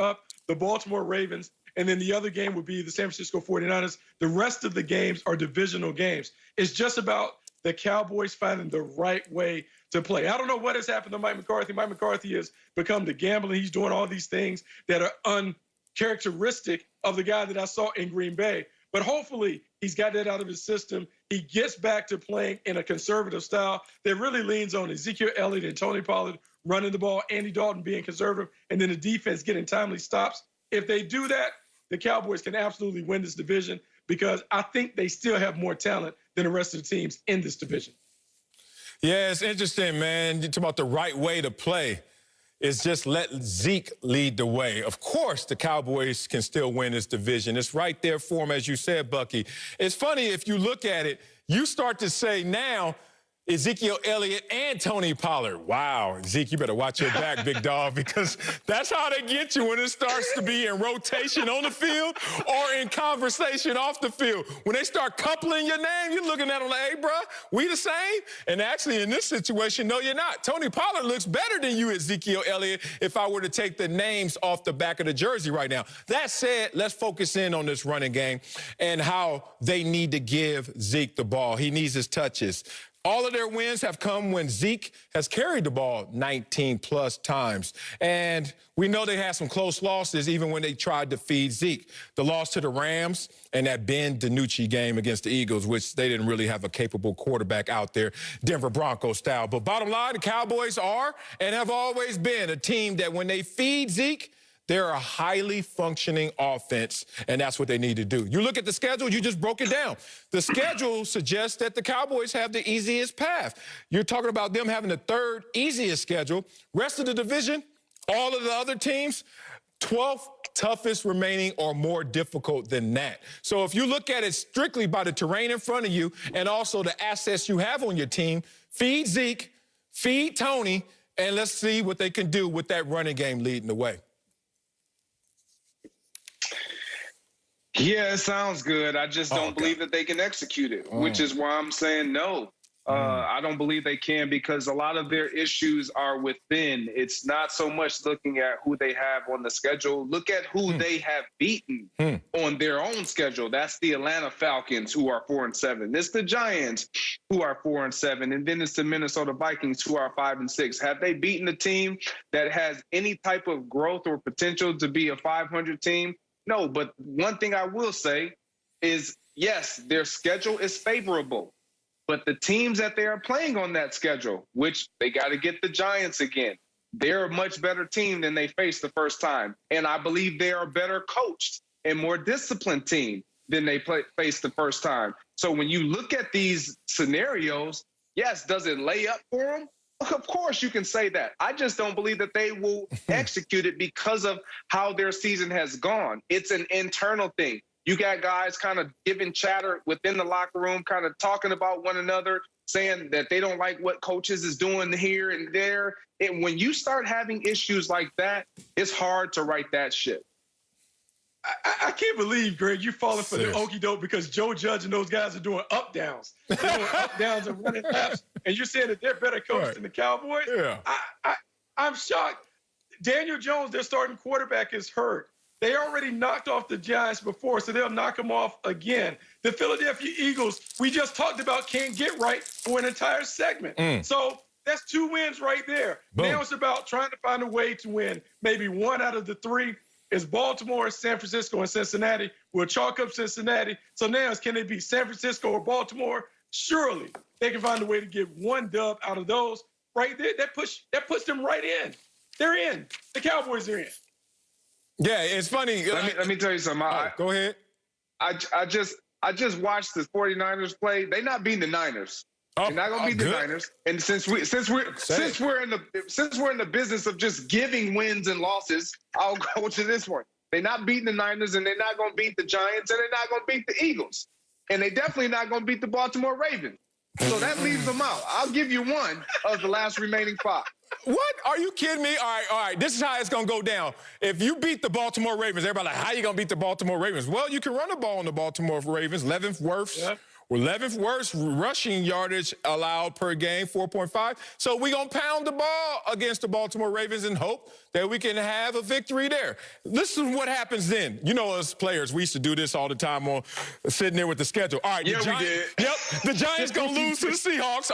up the Baltimore Ravens, and then the other game would be the San Francisco 49ers. The rest of the games are divisional games. It's just about the Cowboys finding the right way to play. I don't know what has happened to Mike McCarthy. Mike McCarthy has become the gambler. He's doing all these things that are uncharacteristic of the guy that I saw in Green Bay. But hopefully he's got that out of his system. He gets back to playing in a conservative style that really leans on Ezekiel Elliott and Tony Pollard running the ball, Andy Dalton being conservative, and then the defense getting timely stops. If they do that, the Cowboys can absolutely win this division because I think they still have more talent than the rest of the teams in this division. Yeah, it's interesting, man. You talk about the right way to play. It's just let Zeke lead the way. Of course, the Cowboys can still win this division. It's right there for them, as you said, Bucky. It's funny, if you look at it, you start to say now, Ezekiel Elliott and Tony Pollard. Wow, Zeke, you better watch your back, big dog, because that's how they get you when it starts to be in rotation on the field or in conversation off the field. When they start coupling your name, you're looking at them like, hey, bro, we the same? And actually, in this situation, no, you're not. Tony Pollard looks better than you, Ezekiel Elliott, if I were to take the names off the back of the jersey right now. That said, let's focus in on this running game and how they need to give Zeke the ball. He needs his touches. All of their wins have come when Zeke has carried the ball 19-plus times. And we know they had some close losses even when they tried to feed Zeke. The loss to the Rams and that Ben DiNucci game against the Eagles, which they didn't really have a capable quarterback out there, Denver Broncos style. But bottom line, the Cowboys are and have always been a team that when they feed Zeke, they're a highly functioning offense, and that's what they need to do. You look at the schedule, you just broke it down. The schedule suggests that the Cowboys have the easiest path. You're talking about them having the third easiest schedule. Rest of the division, all of the other teams, 12th toughest remaining or more difficult than that. So if you look at it strictly by the terrain in front of you and also the assets you have on your team, feed Zeke, feed Tony, and let's see what they can do with that running game leading the way. Yeah, it sounds good. I just don't believe that they can execute it, which is why I'm saying no. I don't believe they can because a lot of their issues are within. It's not so much looking at who they have on the schedule. Look at who they have beaten on their own schedule. That's the Atlanta Falcons, who are 4-7. It's the Giants, who are 4-7. And then it's the Minnesota Vikings, who are 5-6. Have they beaten a team that has any type of growth or potential to be a 500 team? No, but one thing I will say is, yes, their schedule is favorable, but the teams that they are playing on that schedule, which they got to get the Giants again, they're a much better team than they faced the first time. And I believe they are a better coached and more disciplined team than they faced the first time. So when you look at these scenarios, yes, does it lay up for them? Of course you can say that. I just don't believe that they will execute it because of how their season has gone. It's an internal thing. You got guys kind of giving chatter within the locker room, kind of talking about one another, saying that they don't like what coaches is doing here and there. And when you start having issues like that, it's hard to right that ship. I can't believe, Greg, you're falling for the okie doke because Joe Judge and those guys are doing up downs. They're doing up downs and running laps, and you're saying that they're better coached than the Cowboys? Yeah. I'm shocked. Daniel Jones, their starting quarterback, is hurt. They already knocked off the Giants before, so they'll knock them off again. The Philadelphia Eagles, we just talked about, can't get right for an entire segment. So that's 2 wins right there. Boom. Now it's about trying to find a way to win maybe 1 out of the 3. It's Baltimore, San Francisco, and Cincinnati. We'll chalk up Cincinnati. So now it's, can they be San Francisco or Baltimore? Surely they can find a way to get 1 dub out of those right there. That puts them right in. They're in. The Cowboys are in. Yeah, it's funny. Let me tell you something. Go ahead. I just watched the 49ers play. They're not beating the Niners. They're not gonna beat the Niners. And since we're in the business of just giving wins and losses, I'll go to this one. They're not beating the Niners, and they're not gonna beat the Giants, and they're not gonna beat the Eagles, and they definitely not gonna beat the Baltimore Ravens. So that leaves them out. I'll give you 1 of the last remaining 5. What? Are you kidding me? All right. This is how it's going to go down. If you beat the Baltimore Ravens, everybody like, how you going to beat the Baltimore Ravens? Well, you can run the ball on the Baltimore Ravens. Leavenworth, 11th worst rushing yardage allowed per game, 4.5. So we're going to pound the ball against the Baltimore Ravens and hope that we can have a victory there. This is what happens then. You know, as players, we used to do this all the time on sitting there with the schedule. All right, yeah, we did. Yep, the Giants going to lose to the Seahawks.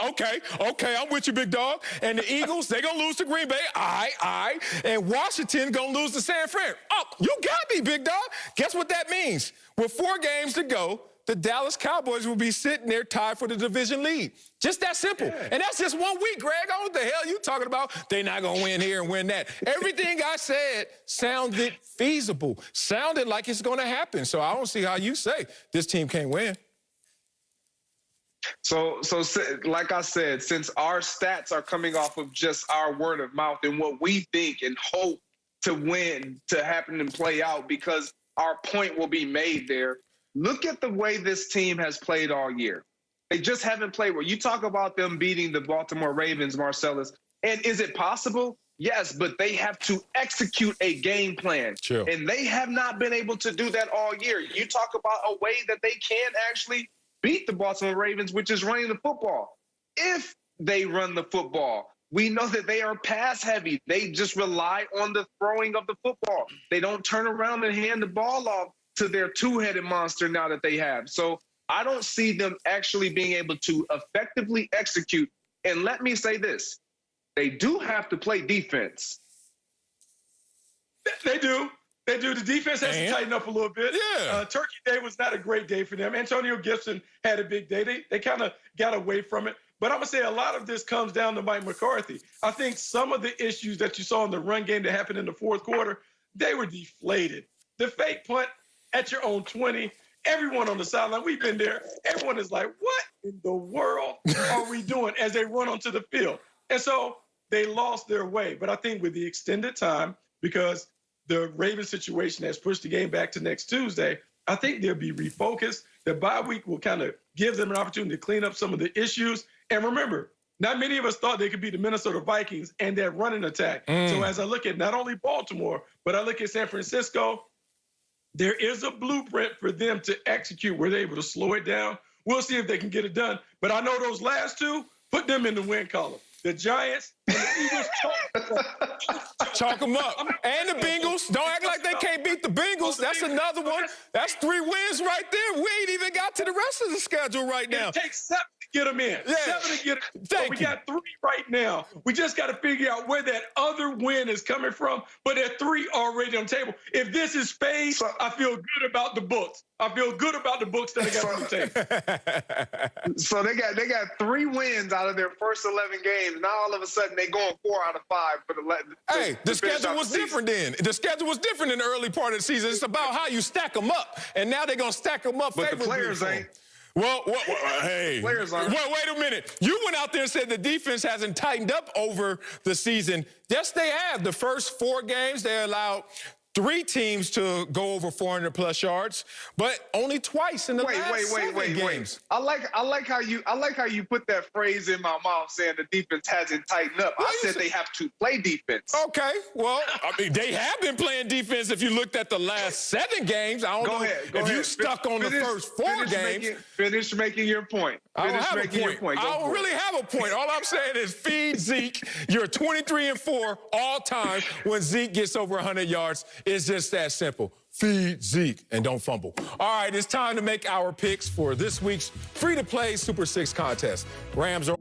Okay, I'm with you, big dog. And the Eagles, they're going to lose to Green Bay. All right. And Washington going to lose to San Fran. Oh, you got me, big dog. Guess what that means? With 4 games to go, the Dallas Cowboys will be sitting there tied for the division lead. Just that simple. Yeah. And that's just 1 week, Greg. Oh, what the hell you talking about? They're not going to win here and win that. Everything I said sounded feasible, sounded like it's going to happen. So I don't see how you say this team can't win. So like I said, since our stats are coming off of just our word of mouth and what we think and hope to win, to happen and play out, because our point will be made there. Look at the way this team has played all year. They just haven't played well. You talk about them beating the Baltimore Ravens, Marcellus, and is it possible? Yes, but they have to execute a game plan. Sure. And they have not been able to do that all year. You talk about a way that they can actually beat the Baltimore Ravens, which is running the football. If they run the football, we know that they are pass heavy. They just rely on the throwing of the football. They don't turn around and hand the ball off to their two-headed monster now that they have. So I don't see them actually being able to effectively execute. And let me say this, they do have to play defense. They do. They do. The defense has to tighten up a little bit. Yeah. Turkey Day was not a great day for them. Antonio Gibson had a big day. They kind of got away from it. But I'm going to say a lot of this comes down to Mike McCarthy. I think some of the issues that you saw in the run game that happened in the fourth quarter, they were deflated. The fake punt at your own 20, everyone on the sideline, we've been there. Everyone is like, what in the world are we doing as they run onto the field? And so they lost their way. But I think with the extended time, because the Ravens situation has pushed the game back to next Tuesday, I think they'll be refocused. The bye week will kind of give them an opportunity to clean up some of the issues. And remember, not many of us thought they could beat the Minnesota Vikings and their running attack. So as I look at not only Baltimore, but I look at San Francisco, there is a blueprint for them to execute where they're able to slow it down. We'll see if they can get it done. But I know those last two, put them in the win column. The Giants and the Eagles, chalk them up. And the Bengals. Don't act like they can't beat the Bengals. That's another one. That's 3 wins right there. We ain't even got to the rest of the schedule right now. It takes 7 to get them in. Yeah. 7 to get them. So we got 3 right now. We just got to figure out where that other win is coming from. But there are 3 already on the table. If this is spades, I feel good about the books. I feel good about the books that I got on the table. So they got 3 wins out of their first 11 games. Now all of a sudden they're going 4 out of 5 for the schedule was different then. The schedule was different in the early part of the season. It's about how you stack them up, and now they're gonna stack them up. But the players ain't. Well, hey, players aren't. Well, wait a minute. You went out there and said the defense hasn't tightened up over the season. Yes, they have. The first 4 games they allowed 3 teams to go over 400+ yards, but only twice in the last 7 games. I like how you put that phrase in my mouth saying the defense hasn't tightened up. I said they have to play defense. Okay, well, I mean, they have been playing defense. If you looked at the last 7 games, I don't know if you stuck on the first 4 games. Finish making your point. I don't have a point. I don't really have a point. All I'm saying is feed Zeke. You're 23-4 all time when Zeke gets over 100 yards. It's just that simple. Feed Zeke and don't fumble. All right, it's time to make our picks for this week's free-to-play Super 6 contest. Rams are